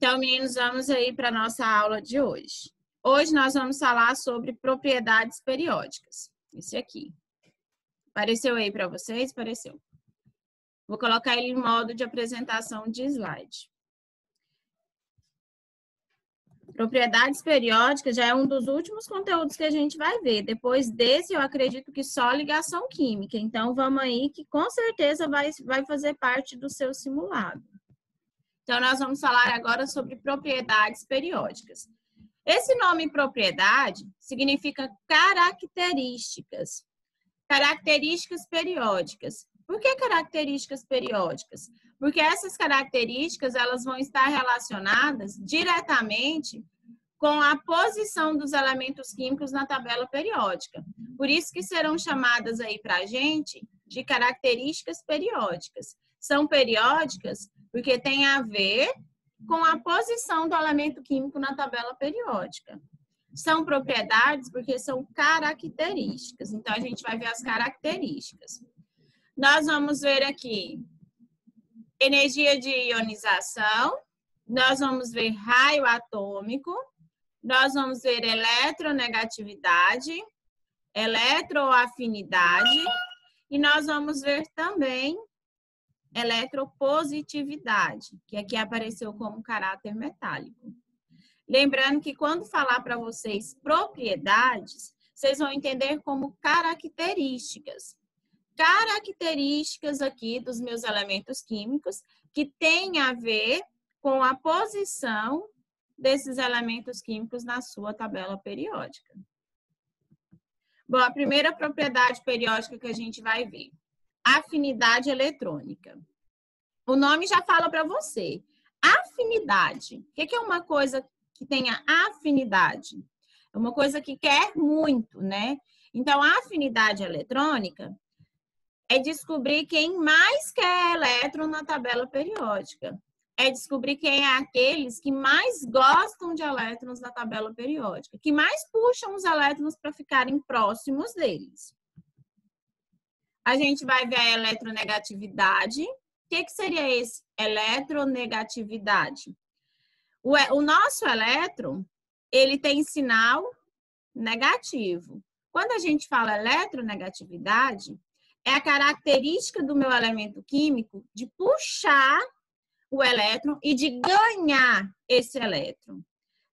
Então, meninos, vamos aí para a nossa aula de hoje. Hoje nós vamos falar sobre propriedades periódicas. Esse aqui. Apareceu aí para vocês? Apareceu. Vou colocar ele em modo de apresentação de slide. Propriedades periódicas já é um dos últimos conteúdos que a gente vai ver. Depois desse, eu acredito que só ligação química. Então, vamos aí que com certeza vai fazer parte do seu simulado. Então, nós vamos falar agora sobre propriedades periódicas. Esse nome propriedade significa características. Características periódicas. Por que características periódicas? Porque essas características elas vão estar relacionadas diretamente com a posição dos elementos químicos na tabela periódica. Por isso que serão chamadas aí para a gente de características periódicas. São periódicas porque tem a ver com a posição do elemento químico na tabela periódica. São propriedades porque são características. Então, a gente vai ver as características. Nós vamos ver aqui energia de ionização, nós vamos ver raio atômico, nós vamos ver eletronegatividade, eletroafinidade e nós vamos ver também eletropositividade, que aqui apareceu como caráter metálico. Lembrando que quando falar para vocês propriedades, vocês vão entender como características. Características aqui dos meus elementos químicos que têm a ver com a posição desses elementos químicos na sua tabela periódica. Bom, a primeira propriedade periódica que a gente vai ver, afinidade eletrônica. O nome já fala para você. Afinidade. O que é uma coisa que tenha afinidade? É uma coisa que quer muito, né? Então, a afinidade eletrônica é descobrir quem mais quer elétron na tabela periódica. É descobrir quem é aqueles que mais gostam de elétrons na tabela periódica, que mais puxam os elétrons para ficarem próximos deles. A gente vai ver a eletronegatividade. O que seria esse? Eletronegatividade. O nosso elétron, ele tem sinal negativo. Quando a gente fala eletronegatividade, é a característica do meu elemento químico de puxar o elétron e de ganhar esse elétron.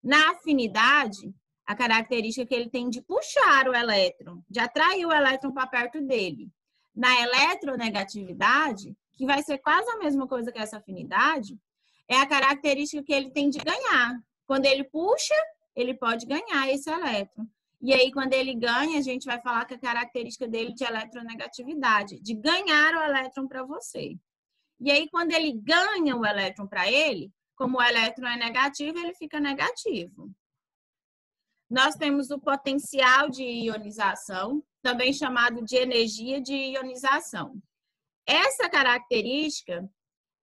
Na afinidade, a característica que ele tem de puxar o elétron, de atrair o elétron para perto dele. Na eletronegatividade, que vai ser quase a mesma coisa que essa afinidade, é a característica que ele tem de ganhar. Quando ele puxa, ele pode ganhar esse elétron. E aí, quando ele ganha, a gente vai falar que a característica dele de eletronegatividade, de ganhar o elétron para você. E aí, quando ele ganha o elétron para ele, como o elétron é negativo, ele fica negativo. Nós temos o potencial de ionização, também chamado de energia de ionização. Essa característica,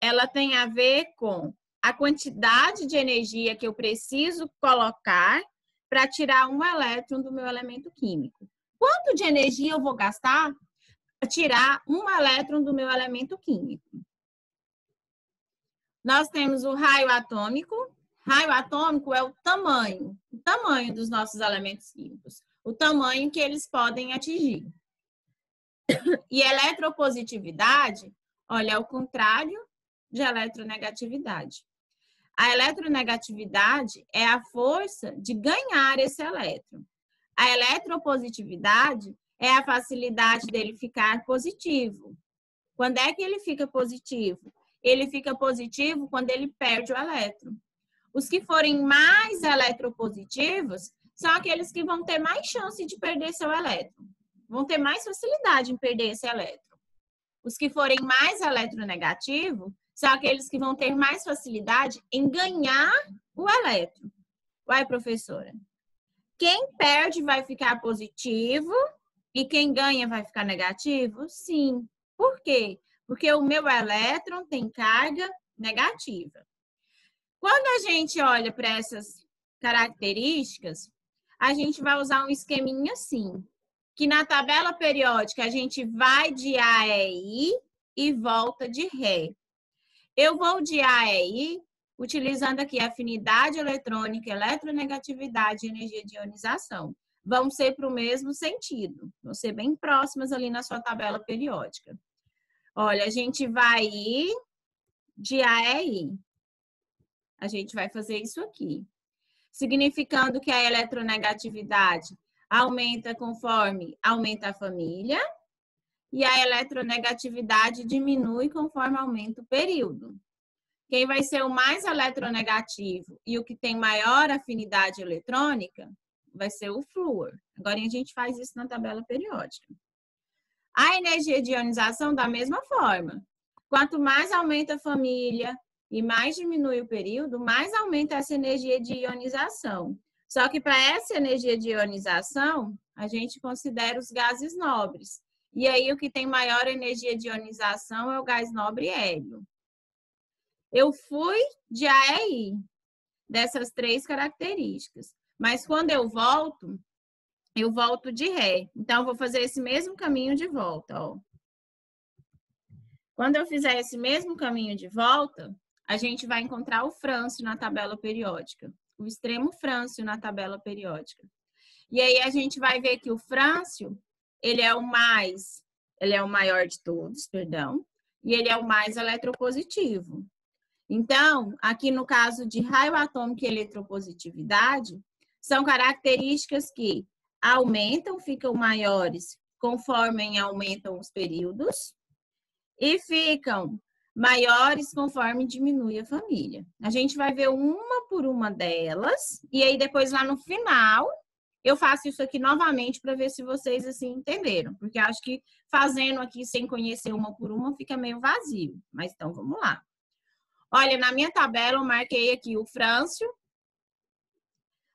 ela tem a ver com a quantidade de energia que eu preciso colocar para tirar um elétron do meu elemento químico. Quanto de energia eu vou gastar para tirar um elétron do meu elemento químico? Nós temos o raio atômico. Raio atômico é o tamanho dos nossos elementos químicos, o tamanho que eles podem atingir. E eletropositividade, olha, é o contrário de eletronegatividade. A eletronegatividade é a força de ganhar esse elétron. A eletropositividade é a facilidade dele ficar positivo. Quando é que ele fica positivo? Ele fica positivo quando ele perde o elétron. Os que forem mais eletropositivos são aqueles que vão ter mais chance de perder seu elétron. Vão ter mais facilidade em perder esse elétron. Os que forem mais eletronegativos são aqueles que vão ter mais facilidade em ganhar o elétron. Vai, professora. Quem perde vai ficar positivo e quem ganha vai ficar negativo? Sim. Por quê? Porque o meu elétron tem carga negativa. Quando a gente olha para essas características, a gente vai usar um esqueminha assim, que na tabela periódica a gente vai de A e I e volta de Ré. Eu vou de A e I utilizando aqui afinidade eletrônica, eletronegatividade e energia de ionização. Vão ser para o mesmo sentido, vão ser bem próximas ali na sua tabela periódica. Olha, a gente vai ir de A a I. A gente vai fazer isso aqui. Significando que a eletronegatividade aumenta conforme aumenta a família e a eletronegatividade diminui conforme aumenta o período. Quem vai ser o mais eletronegativo e o que tem maior afinidade eletrônica vai ser o flúor. Agora a gente faz isso na tabela periódica. A energia de ionização da mesma forma. Quanto mais aumenta a família e mais diminui o período, mais aumenta essa energia de ionização. Só que para essa energia de ionização, a gente considera os gases nobres. E aí o que tem maior energia de ionização é o gás nobre hélio. Eu fui de A a I, dessas 3 características. Mas quando eu volto de ré. Então, eu vou fazer esse mesmo caminho de volta, ó. Quando eu fizer esse mesmo caminho de volta, a gente vai encontrar o frâncio na tabela periódica. O extremo frâncio na tabela periódica. E aí, a gente vai ver que o frâncio, ele é o maior de todos, perdão, e ele é o mais eletropositivo. Então, aqui no caso de raio atômico e eletropositividade, são características que aumentam, ficam maiores conforme aumentam os períodos e ficam maiores conforme diminui a família. A gente vai ver uma por uma delas e aí depois lá no final eu faço isso aqui novamente para ver se vocês assim entenderam, porque acho que fazendo aqui sem conhecer uma por uma fica meio vazio, mas então vamos lá. Olha, na minha tabela eu marquei aqui o frâncio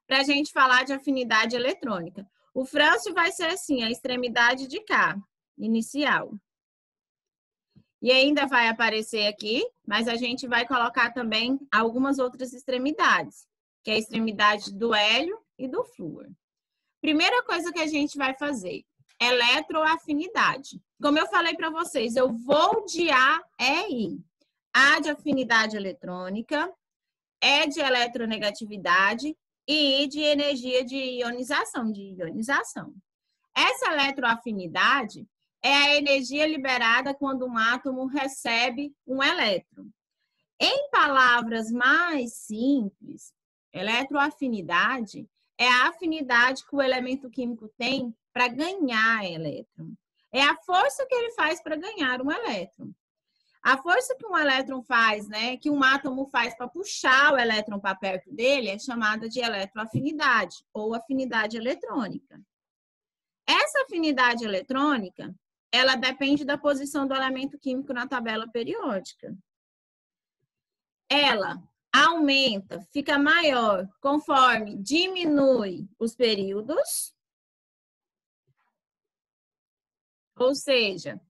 para a gente falar de afinidade eletrônica. O frâncio vai ser assim, a extremidade de cá, inicial. E ainda vai aparecer aqui, mas a gente vai colocar também algumas outras extremidades, que é a extremidade do hélio e do flúor. Primeira coisa que a gente vai fazer, eletroafinidade. Como eu falei para vocês, eu vou de A a I. A de afinidade eletrônica, E de eletronegatividade e I de energia de ionização, Essa eletroafinidade é a energia liberada quando um átomo recebe um elétron. Em palavras mais simples, eletroafinidade é a afinidade que o elemento químico tem para ganhar elétron. É a força que ele faz para ganhar um elétron. A força que um elétron faz, né, que um átomo faz para puxar o elétron para perto dele é chamada de eletroafinidade ou afinidade eletrônica. Essa afinidade eletrônica, ela depende da posição do elemento químico na tabela periódica. Ela aumenta, fica maior conforme diminui os períodos, ou seja,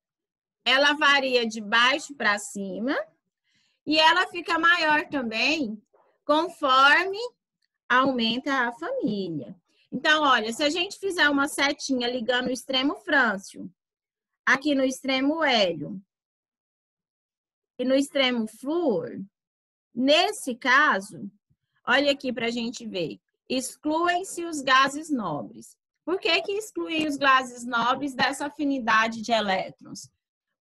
ela varia de baixo para cima e ela fica maior também conforme aumenta a família. Então, olha, se a gente fizer uma setinha ligando o extremo frâncio, aqui no extremo hélio e no extremo flúor, nesse caso, olha aqui para a gente ver, excluem-se os gases nobres. Por que que excluem os gases nobres dessa afinidade de elétrons?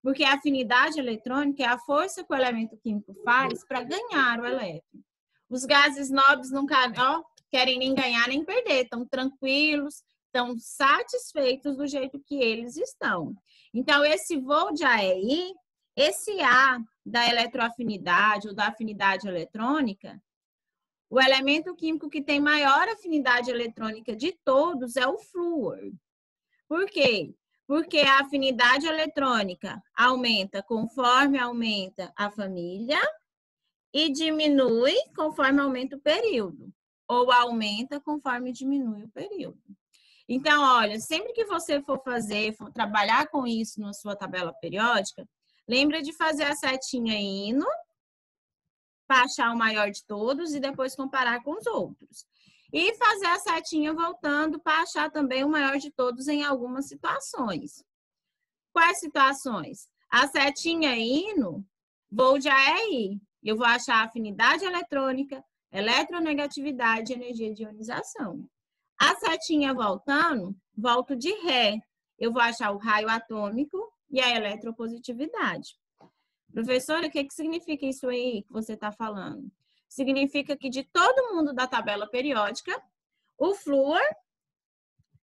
Porque a afinidade eletrônica é a força que o elemento químico faz para ganhar o elétron. Os gases nobres não querem nem ganhar nem perder, estão tranquilos, estão satisfeitos do jeito que eles estão. Então, esse voo de A a I, esse A da eletroafinidade ou da afinidade eletrônica, o elemento químico que tem maior afinidade eletrônica de todos é o flúor. Por quê? Porque a afinidade eletrônica aumenta conforme aumenta a família e diminui conforme aumenta o período, ou aumenta conforme diminui o período. Então, olha, sempre que você for trabalhar com isso na sua tabela periódica, lembra de fazer a setinha indo para achar o maior de todos e depois comparar com os outros. E fazer a setinha voltando para achar também o maior de todos em algumas situações. Quais situações? A setinha indo, vou de A a I. Eu vou achar afinidade eletrônica, eletronegatividade e energia de ionização. A setinha voltando, volto de ré. Eu vou achar o raio atômico e a eletropositividade. Professora, o que significa isso aí que você está falando? Significa que de todo mundo da tabela periódica, o flúor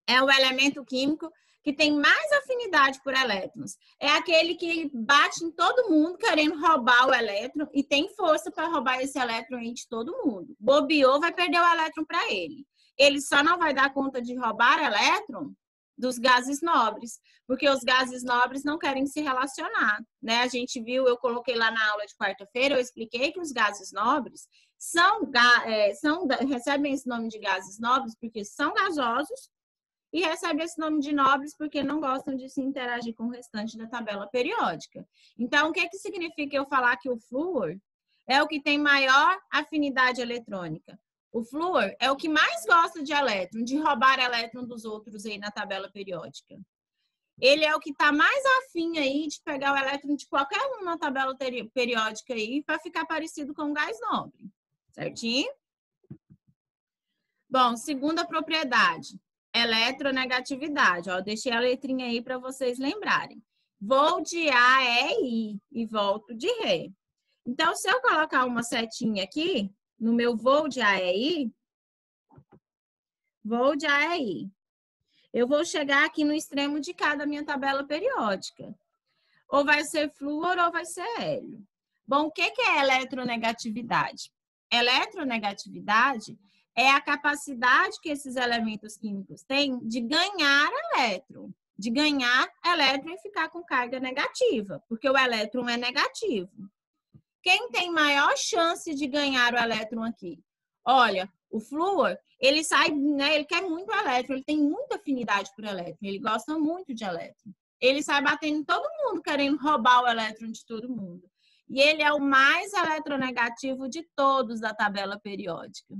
é o elemento químico que tem mais afinidade por elétrons. É aquele que bate em todo mundo querendo roubar o elétron e tem força para roubar esse elétron aí de todo mundo. Bobeou, vai perder o elétron para ele. Ele só não vai dar conta de roubar elétron dos gases nobres, porque os gases nobres não querem se relacionar, né? A gente viu, eu coloquei lá na aula de quarta-feira, eu expliquei que os gases nobres recebem esse nome de gases nobres porque são gasosos e recebem esse nome de nobres porque não gostam de se interagir com o restante da tabela periódica. Então, o que significa eu falar que o flúor é o que tem maior afinidade eletrônica? O flúor é o que mais gosta de elétron, de roubar elétron dos outros aí na tabela periódica. Ele é o que está mais afim aí de pegar o elétron de qualquer um na tabela periódica aí para ficar parecido com o gás nobre. Certinho? Bom, segunda propriedade, eletronegatividade. Ó, deixei a letrinha aí para vocês lembrarem. Vou de A, E, I e volto de Ré. Então, se eu colocar uma setinha aqui, no meu voo de A, E, I, vou de A, E, I. Eu vou chegar aqui no extremo de cada minha tabela periódica. Ou vai ser flúor ou vai ser hélio. Bom, o que é eletronegatividade? Eletronegatividade é a capacidade que esses elementos químicos têm de ganhar elétron. De ganhar elétron e ficar com carga negativa, porque o elétron é negativo. Quem tem maior chance de ganhar o elétron aqui? Olha, o flúor, ele sai, né? Ele quer muito elétron, ele tem muita afinidade por elétron, ele gosta muito de elétron. Ele sai batendo em todo mundo, querendo roubar o elétron de todo mundo. E ele é o mais eletronegativo de todos da tabela periódica.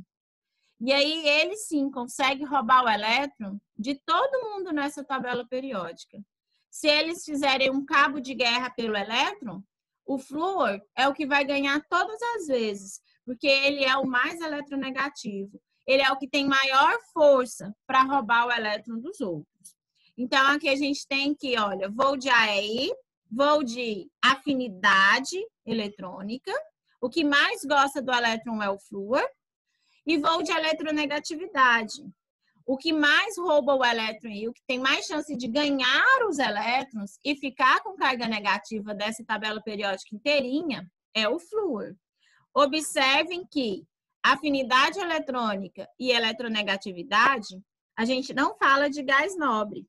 E aí, ele sim consegue roubar o elétron de todo mundo nessa tabela periódica. Se eles fizerem um cabo de guerra pelo elétron, o flúor é o que vai ganhar todas as vezes, porque ele é o mais eletronegativo. Ele é o que tem maior força para roubar o elétron dos outros. Então, aqui a gente tem que, olha, vou de AEI, vou de afinidade eletrônica, o que mais gosta do elétron é o flúor, e vou de eletronegatividade. O que mais rouba o elétron e o que tem mais chance de ganhar os elétrons e ficar com carga negativa dessa tabela periódica inteirinha é o flúor. Observem que afinidade eletrônica e eletronegatividade, a gente não fala de gás nobre.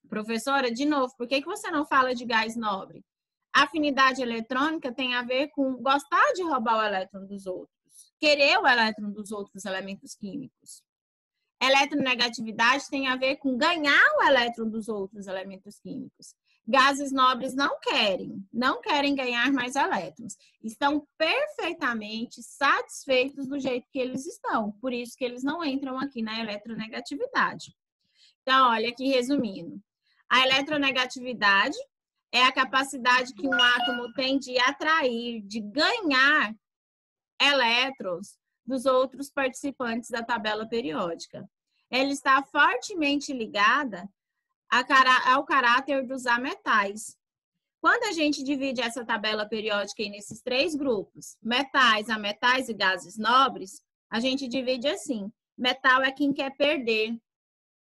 Professora, de novo, por que você não fala de gás nobre? Afinidade eletrônica tem a ver com gostar de roubar o elétron dos outros, querer o elétron dos outros elementos químicos. Eletronegatividade tem a ver com ganhar o elétron dos outros elementos químicos. Gases nobres não querem ganhar mais elétrons. Estão perfeitamente satisfeitos do jeito que eles estão. Por isso que eles não entram aqui na eletronegatividade. Então, olha aqui resumindo. A eletronegatividade é a capacidade que um átomo tem de atrair, de ganhar elétrons dos outros participantes da tabela periódica. Ela está fortemente ligada ao caráter dos ametais. Quando a gente divide essa tabela periódica aí nesses três grupos, metais, ametais e gases nobres, a gente divide assim: metal é quem quer perder,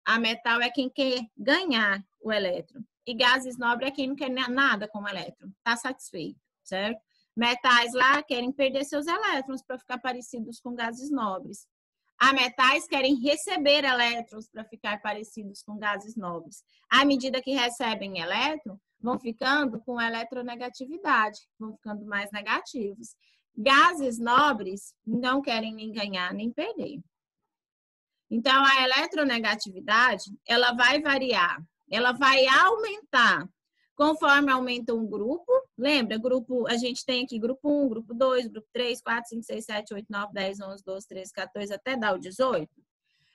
ametal é quem quer ganhar o elétron, e gases nobres é quem não quer nada com o elétron, está satisfeito, certo? Metais lá querem perder seus elétrons para ficar parecidos com gases nobres. Ametais querem receber elétrons para ficar parecidos com gases nobres. À medida que recebem elétron, vão ficando com eletronegatividade, vão ficando mais negativos. Gases nobres não querem nem ganhar nem perder. Então, a eletronegatividade, ela vai variar, ela vai aumentar conforme aumenta um grupo. Lembra, grupo, a gente tem aqui grupo 1, grupo 2, grupo 3, 4, 5, 6, 7, 8, 9, 10, 11, 12, 13, 14, até dar o 18.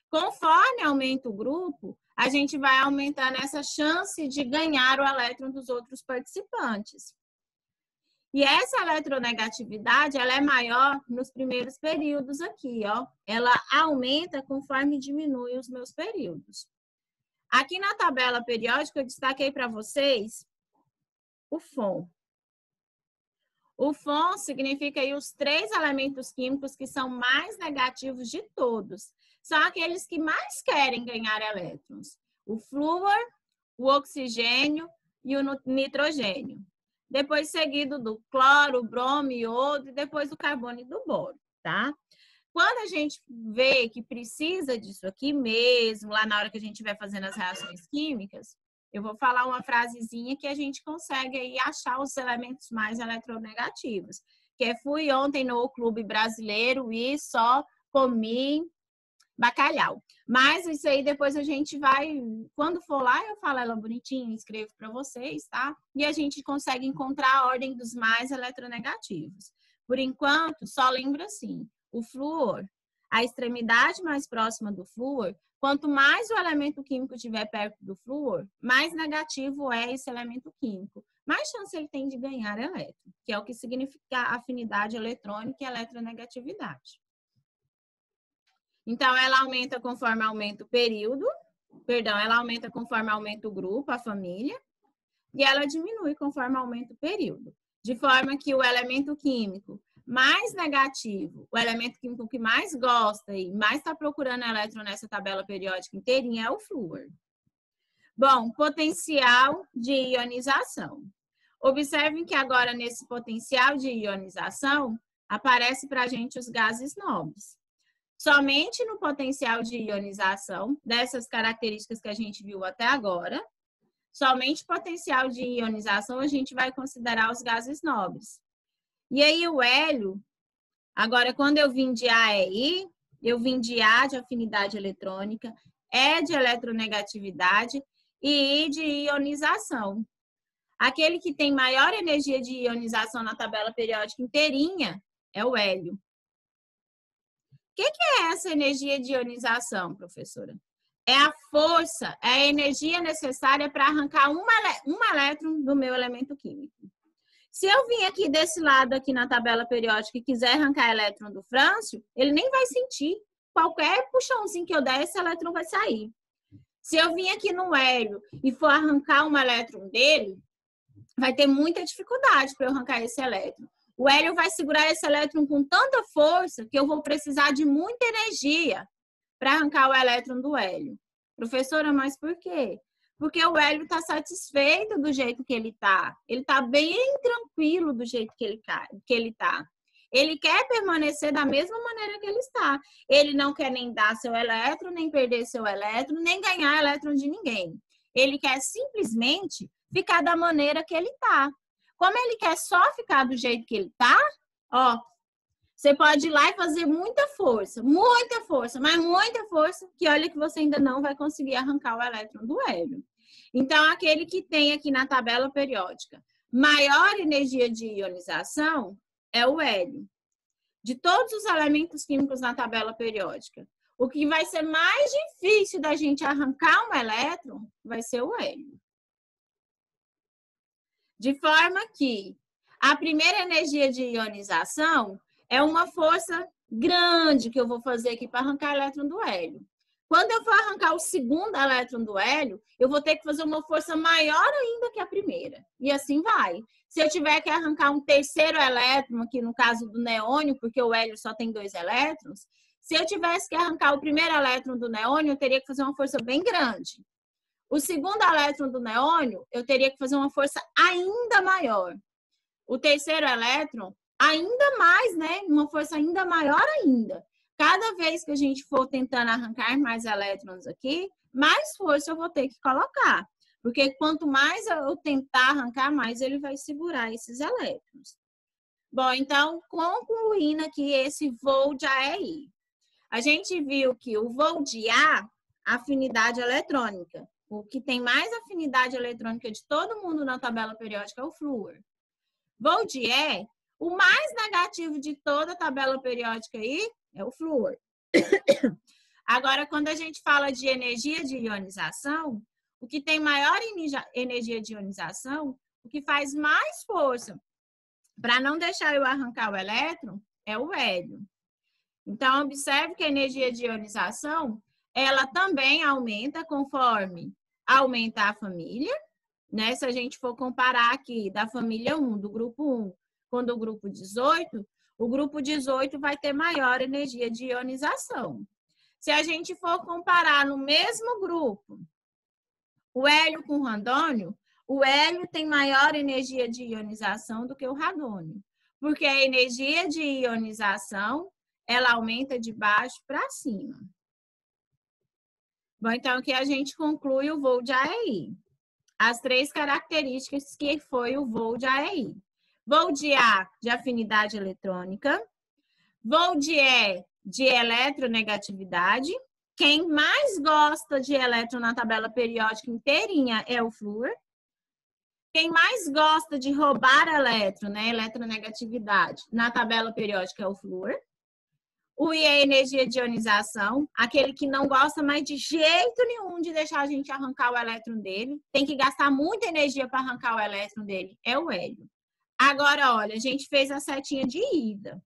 Conforme aumenta o grupo, a gente vai aumentando essa chance de ganhar o elétron dos outros participantes. E essa eletronegatividade, ela é maior nos primeiros períodos aqui, ó. Ela aumenta conforme diminui os meus períodos. Aqui na tabela periódica, eu destaquei para vocês o FON. O FON significa aí os 3 elementos químicos que são mais negativos de todos. São aqueles que mais querem ganhar elétrons. O flúor, o oxigênio e o nitrogênio. Depois seguido do cloro, bromo, iodo e depois do carbono e do boro, tá? Quando a gente vê que precisa disso aqui mesmo, lá na hora que a gente vai fazendo as reações químicas, eu vou falar uma frasezinha que a gente consegue aí achar os elementos mais eletronegativos. Que é, fui ontem no clube brasileiro e só comi bacalhau. Mas isso aí depois a gente vai, quando for lá, eu falo ela bonitinha, escrevo para vocês, tá? E a gente consegue encontrar a ordem dos mais eletronegativos. Por enquanto, só lembra assim, o flúor, a extremidade mais próxima do flúor, quanto mais o elemento químico estiver perto do flúor, mais negativo é esse elemento químico. Mais chance ele tem de ganhar elétron, que é o que significa afinidade eletrônica e eletronegatividade. Então, ela aumenta conforme aumenta o período, ela aumenta conforme aumenta o grupo, a família, e ela diminui conforme aumenta o período. De forma que o elemento químico mais negativo, o elemento químico que mais gosta e mais está procurando elétron nessa tabela periódica inteirinha é o flúor. Bom, potencial de ionização. Observem que agora nesse potencial de ionização aparece para a gente os gases nobres. Somente no potencial de ionização, dessas características que a gente viu até agora, somente potencial de ionização a gente vai considerar os gases nobres. E aí o hélio, agora quando eu vim de A é I, eu vim de A de afinidade eletrônica, E de eletronegatividade e I de ionização. Aquele que tem maior energia de ionização na tabela periódica inteirinha é o hélio. O que é essa energia de ionização, professora? É a força, é a energia necessária para arrancar um elétron do meu elemento químico. Se eu vim aqui desse lado aqui na tabela periódica e quiser arrancar elétron do frâncio, ele nem vai sentir. Qualquer puxãozinho que eu der, esse elétron vai sair. Se eu vim aqui no hélio e for arrancar um elétron dele, vai ter muita dificuldade para eu arrancar esse elétron. O hélio vai segurar esse elétron com tanta força que eu vou precisar de muita energia para arrancar o elétron do hélio. Professora, mas por quê? Porque o hélio está satisfeito do jeito que ele está. Ele está bem tranquilo do jeito que ele está. Ele quer permanecer da mesma maneira que ele está. Ele não quer nem dar seu elétron, nem perder seu elétron, nem ganhar elétron de ninguém. Ele quer simplesmente ficar da maneira que ele está. Como ele quer só ficar do jeito que ele está, ó, você pode ir lá e fazer muita força, mas muita força, que olha que você ainda não vai conseguir arrancar o elétron do hélio. Então, aquele que tem aqui na tabela periódica maior energia de ionização é o hélio. De todos os elementos químicos na tabela periódica, o que vai ser mais difícil da gente arrancar um elétron vai ser o hélio. De forma que a primeira energia de ionização é uma força grande que eu vou fazer aqui para arrancar elétron do hélio. Quando eu for arrancar o segundo elétron do hélio, eu vou ter que fazer uma força maior ainda que a primeira. E assim vai. Se eu tiver que arrancar um terceiro elétron, aqui no caso do neônio, porque o hélio só tem 2 elétrons, se eu tivesse que arrancar o primeiro elétron do neônio, eu teria que fazer uma força bem grande. O segundo elétron do neônio, eu teria que fazer uma força ainda maior. O terceiro elétron, ainda mais, né? Uma força ainda maior ainda. Cada vez que a gente for tentando arrancar mais elétrons aqui, mais força eu vou ter que colocar. Porque quanto mais eu tentar arrancar, mais ele vai segurar esses elétrons. Bom, então, concluindo aqui esse voo de A e I. A gente viu que o voo de A, afinidade eletrônica. O que tem mais afinidade eletrônica de todo mundo na tabela periódica é o flúor. Voo de E, o mais negativo de toda a tabela periódica aí é o flúor. Agora, quando a gente fala de energia de ionização, o que tem maior energia de ionização, o que faz mais força Para não deixar eu arrancar o elétron, é o hélio. Então, observe que a energia de ionização, ela também aumenta conforme aumenta a família, né? Se a gente for comparar aqui da família 1, do grupo 1, com o grupo 18, o grupo 18 vai ter maior energia de ionização. Se a gente for comparar no mesmo grupo, o hélio com o radônio, o hélio tem maior energia de ionização do que o radônio, porque a energia de ionização, ela aumenta de baixo para cima. Bom, então aqui a gente conclui o voo de AEI. As 3 características que foi o voo de AEI. Voo de A, de afinidade eletrônica. Voo de E, de eletronegatividade. Quem mais gosta de elétron na tabela periódica inteirinha é o flúor. Quem mais gosta de roubar elétron, né, eletronegatividade, na tabela periódica é o flúor. O I é energia de ionização, aquele que não gosta mais de jeito nenhum de deixar a gente arrancar o elétron dele, tem que gastar muita energia para arrancar o elétron dele, é o hélio. Agora, olha, a gente fez a setinha de ida.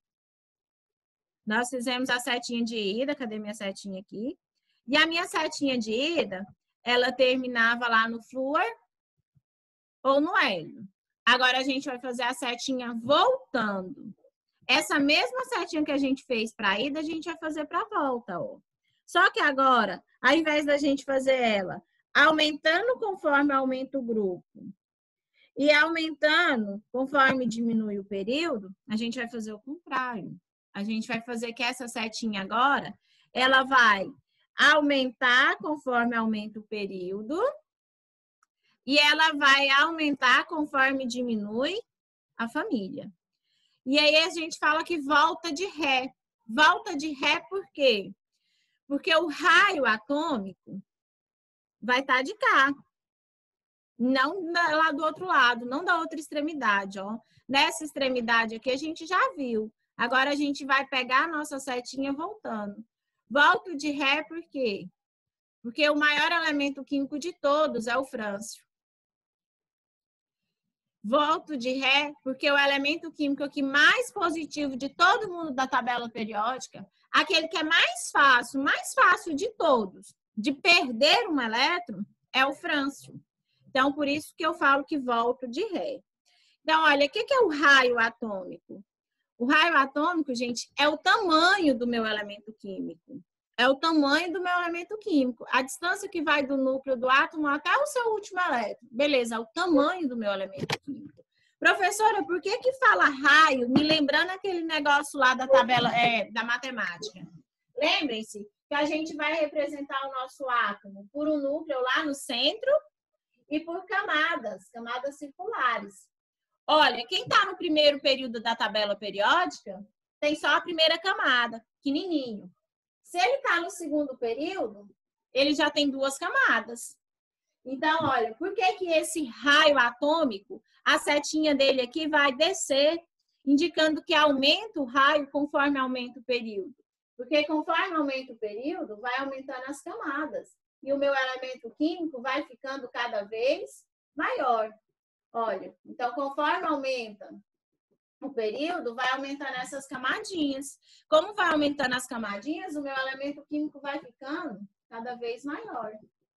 Nós fizemos a setinha de ida, cadê minha setinha aqui? E a minha setinha de ida, ela terminava lá no flúor ou no hélio. Agora a gente vai fazer a setinha voltando. Essa mesma setinha que a gente fez para a ida, a gente vai fazer para a volta, ó. Só que agora, ao invés da gente fazer ela aumentando conforme aumenta o grupo e aumentando conforme diminui o período, a gente vai fazer o contrário. A gente vai fazer que essa setinha agora, ela vai aumentar conforme aumenta o período e ela vai aumentar conforme diminui a família. E aí a gente fala que volta de ré. Volta de ré por quê? Porque o raio atômico vai estar de cá. Não lá do outro lado, não da outra extremidade, ó. Nessa extremidade aqui a gente já viu. Agora a gente vai pegar a nossa setinha voltando. Volto de ré por quê? Porque o maior elemento químico de todos é o frâncio. Volto de ré, porque o elemento químico aqui mais positivo de todo mundo da tabela periódica, aquele que é mais fácil de todos, de perder um elétron, é o frâncio. Então, por isso que eu falo que volto de ré. Então, olha, o que é o raio atômico? O raio atômico, gente, é o tamanho do meu elemento químico. É o tamanho do meu elemento químico. A distância que vai do núcleo do átomo até o seu último elétron. Beleza, é o tamanho do meu elemento químico. Professora, por que fala raio, me lembrando aquele negócio lá da tabela da matemática? Lembrem-se que a gente vai representar o nosso átomo por um núcleo lá no centro e por camadas circulares. Olha, quem está no primeiro período da tabela periódica tem só a primeira camada, pequenininho. Se ele está no segundo período, ele já tem 2 camadas. Então, olha, por que esse raio atômico, a setinha dele aqui vai descer, indicando que aumenta o raio conforme aumenta o período? Porque conforme aumenta o período, vai aumentando as camadas. E o meu elemento químico vai ficando cada vez maior. Olha, então conforme aumenta o período, vai aumentando essas camadinhas. Como vai aumentando as camadinhas, o meu elemento químico vai ficando cada vez maior.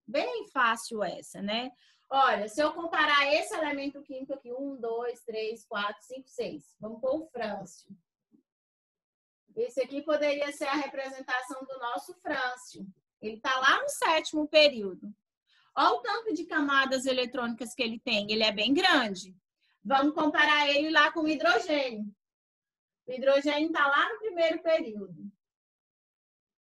Bem fácil essa, né? Olha, se eu comparar esse elemento químico aqui, 1, 2, 3, 4, 5, 6. Vamos pôr o frâncio. Esse aqui poderia ser a representação do nosso frâncio. Ele está lá no 7º período. Olha o tanto de camadas eletrônicas que ele tem. Ele é bem grande. Vamos comparar ele lá com o hidrogênio. O hidrogênio está lá no primeiro período.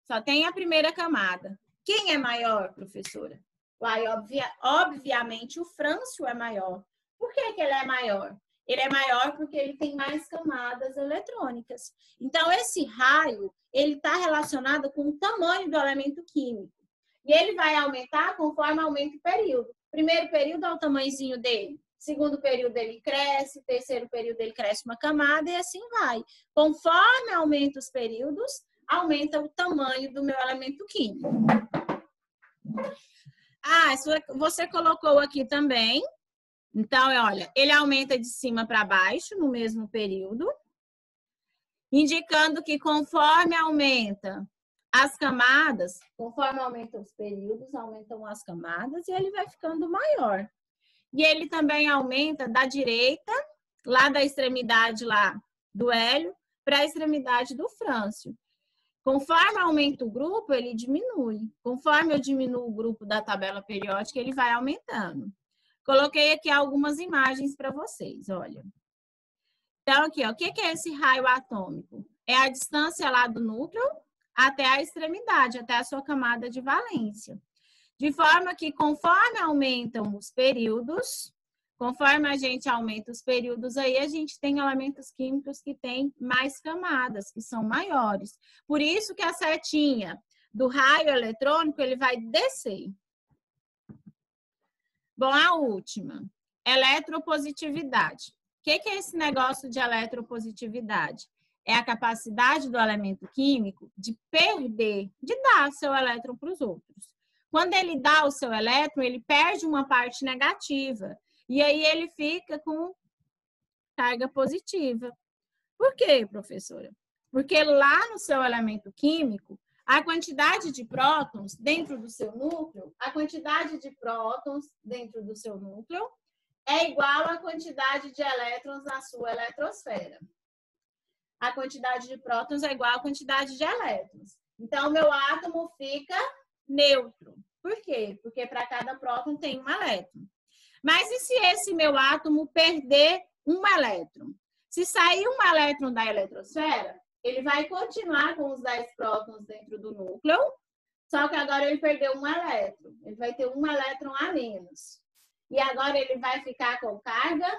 Só tem a primeira camada. Quem é maior, professora? Uai, obviamente, o frâncio é maior. Por que ele é maior? Ele é maior porque ele tem mais camadas eletrônicas. Então, esse raio, ele está relacionado com o tamanho do elemento químico. E ele vai aumentar conforme aumenta o período. Primeiro período é o tamanhozinho dele. Segundo período ele cresce. Terceiro período ele cresce uma camada e assim vai. Conforme aumenta os períodos, aumenta o tamanho do meu elemento químico. Ah, você colocou aqui também Então, olha, ele aumenta de cima para baixo no mesmo período, indicando que conforme aumenta as camadas, conforme aumentam os períodos, aumentam as camadas e ele vai ficando maior. E ele também aumenta da direita, lá da extremidade lá do hélio, para a extremidade do frâncio. Conforme aumenta o grupo, ele diminui. Conforme eu diminuo o grupo da tabela periódica, ele vai aumentando. Coloquei aqui algumas imagens para vocês, olha. Então, aqui, ó, o que é esse raio atômico? É a distância lá do núcleo até a extremidade, até a sua camada de valência. De forma que, conforme aumentam os períodos, conforme a gente aumenta os períodos, aí a gente tem elementos químicos que têm mais camadas, que são maiores. Por isso que a setinha do raio eletrônico, ele vai descer. Bom, a última, eletropositividade. O que é esse negócio de eletropositividade? É a capacidade do elemento químico de perder, de dar seu elétron para os outros. Quando ele dá o seu elétron, ele perde uma parte negativa. E aí ele fica com carga positiva. Por quê, professora? Porque lá no seu elemento químico, a quantidade de prótons dentro do seu núcleo, a quantidade de prótons dentro do seu núcleo é igual à quantidade de elétrons na sua eletrosfera. A quantidade de prótons é igual à quantidade de elétrons. Então, o meu átomo fica neutro. Por quê? Porque para cada próton tem um elétron. Mas e se esse meu átomo perder um elétron? Se sair um elétron da eletrosfera, ele vai continuar com os 10 prótons dentro do núcleo, só que agora ele perdeu um elétron. Ele vai ter um elétron a menos. E agora ele vai ficar com carga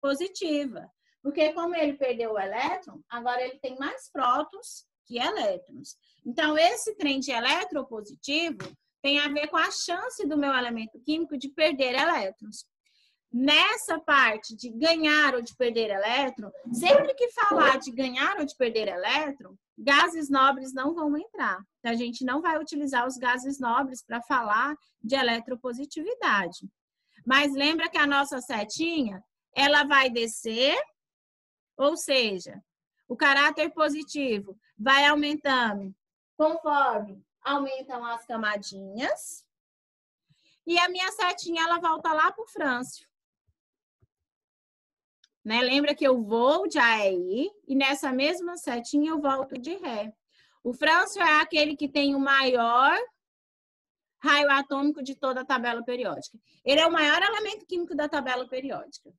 positiva. Porque como ele perdeu o elétron, agora ele tem mais prótons que elétrons. Então, esse trem de eletropositivo tem a ver com a chance do meu elemento químico de perder elétrons. Nessa parte de ganhar ou de perder elétron, sempre que falar de ganhar ou de perder elétron, gases nobres não vão entrar. Então, a gente não vai utilizar os gases nobres para falar de eletropositividade. Mas lembra que a nossa setinha, ela vai descer, ou seja, o caráter positivo vai aumentando conforme aumentam as camadinhas. E a minha setinha, ela volta lá para o frâncio. Né? Lembra que eu vou de A a I e nessa mesma setinha eu volto de Ré. O frâncio é aquele que tem o maior raio atômico de toda a tabela periódica. Ele é o maior elemento químico da tabela periódica.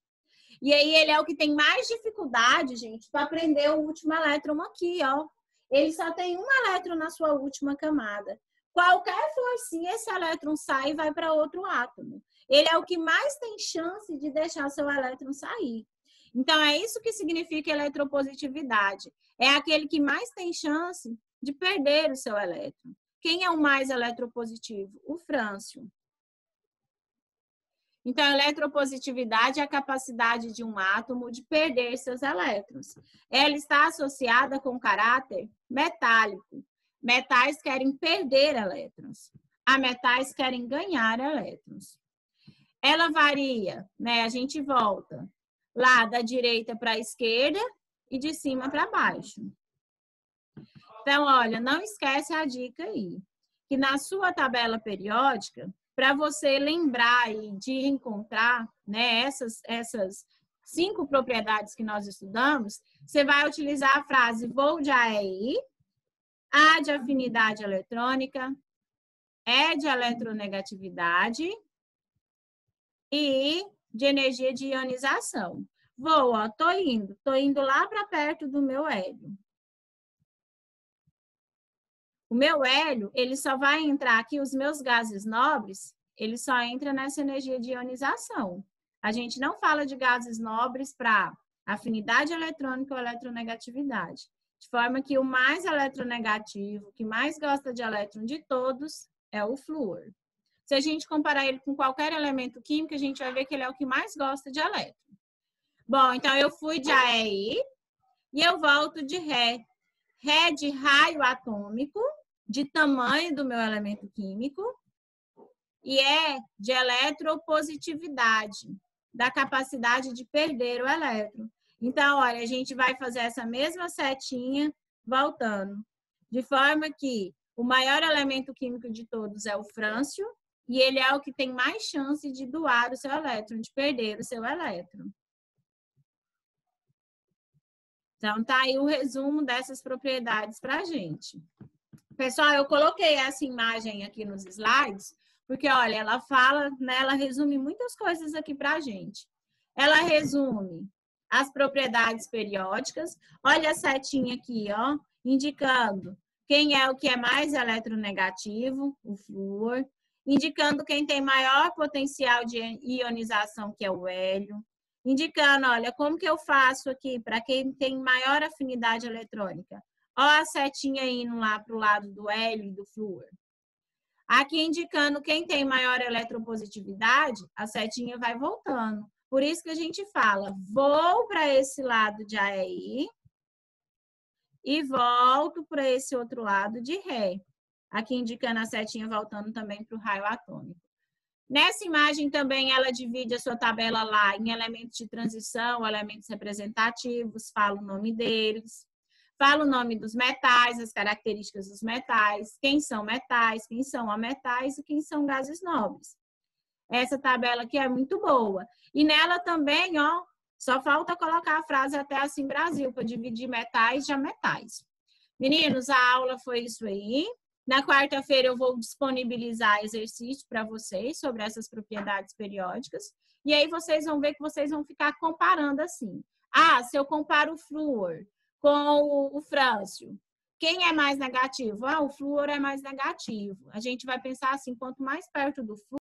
E aí ele é o que tem mais dificuldade, gente, para prender o último elétron aqui, ó. Ele só tem um elétron na sua última camada. Qualquer forcinha, esse elétron sai e vai para outro átomo. Ele é o que mais tem chance de deixar seu elétron sair. Então, é isso que significa eletropositividade. É aquele que mais tem chance de perder o seu elétron. Quem é o mais eletropositivo? O frâncio. Então, a eletropositividade é a capacidade de um átomo de perder seus elétrons. Ela está associada com caráter metálico. Metais querem perder elétrons. Ametais querem ganhar elétrons. Ela varia, né? A gente volta lá da direita para a esquerda e de cima para baixo. Então, olha, não esquece a dica aí, que na sua tabela periódica, para você lembrar e de encontrar, né, essas 5 propriedades que nós estudamos, você vai utilizar a frase vou de A a I, A de afinidade eletrônica, E de eletronegatividade e de energia de ionização. Vou, ó, tô indo lá para perto do meu hélio. O meu hélio, ele só vai entrar aqui, os meus gases nobres, ele só entra nessa energia de ionização. A gente não fala de gases nobres para afinidade eletrônica ou eletronegatividade. De forma que o mais eletronegativo, que mais gosta de elétron de todos, é o flúor. Se a gente comparar ele com qualquer elemento químico, a gente vai ver que ele é o que mais gosta de elétron. Bom, então eu fui de A a I e eu volto de Ré. Ré de raio atômico, de tamanho do meu elemento químico, e é de eletropositividade. da capacidade de perder o elétron. Então, olha, a gente vai fazer essa mesma setinha voltando, de forma que o maior elemento químico de todos é o frâncio, e ele é o que tem mais chance de doar o seu elétron, de perder o seu elétron. Então, tá aí o resumo dessas propriedades para a gente. Pessoal, eu coloquei essa imagem aqui nos slides, porque, olha, ela fala, né, ela resume muitas coisas aqui para a gente. Ela resume as propriedades periódicas. Olha a setinha aqui, ó, indicando quem é o que é mais eletronegativo, o flúor, indicando quem tem maior potencial de ionização, que é o hélio, indicando, olha, como que eu faço aqui para quem tem maior afinidade eletrônica. Ó a setinha indo lá para o lado do hélio e do flúor. Aqui indicando quem tem maior eletropositividade, a setinha vai voltando. Por isso que a gente fala, vou para esse lado de AEI e volto para esse outro lado de Ré. Aqui indicando a setinha voltando também para o raio atômico. Nessa imagem também ela divide a sua tabela lá em elementos de transição, elementos representativos, fala o nome deles, fala o nome dos metais, as características dos metais, quem são metais, quem são ametais e quem são gases nobres. Essa tabela aqui é muito boa. E nela também, ó, só falta colocar a frase até assim Brasil, para dividir metais de ametais. Meninos, a aula foi isso aí. Na quarta-feira eu vou disponibilizar exercício para vocês sobre essas propriedades periódicas. E aí vocês vão ver que vocês vão ficar comparando assim. Ah, se eu comparo o flúor com o frâncio, quem é mais negativo? Ah, o flúor é mais negativo. A gente vai pensar assim, quanto mais perto do flúor,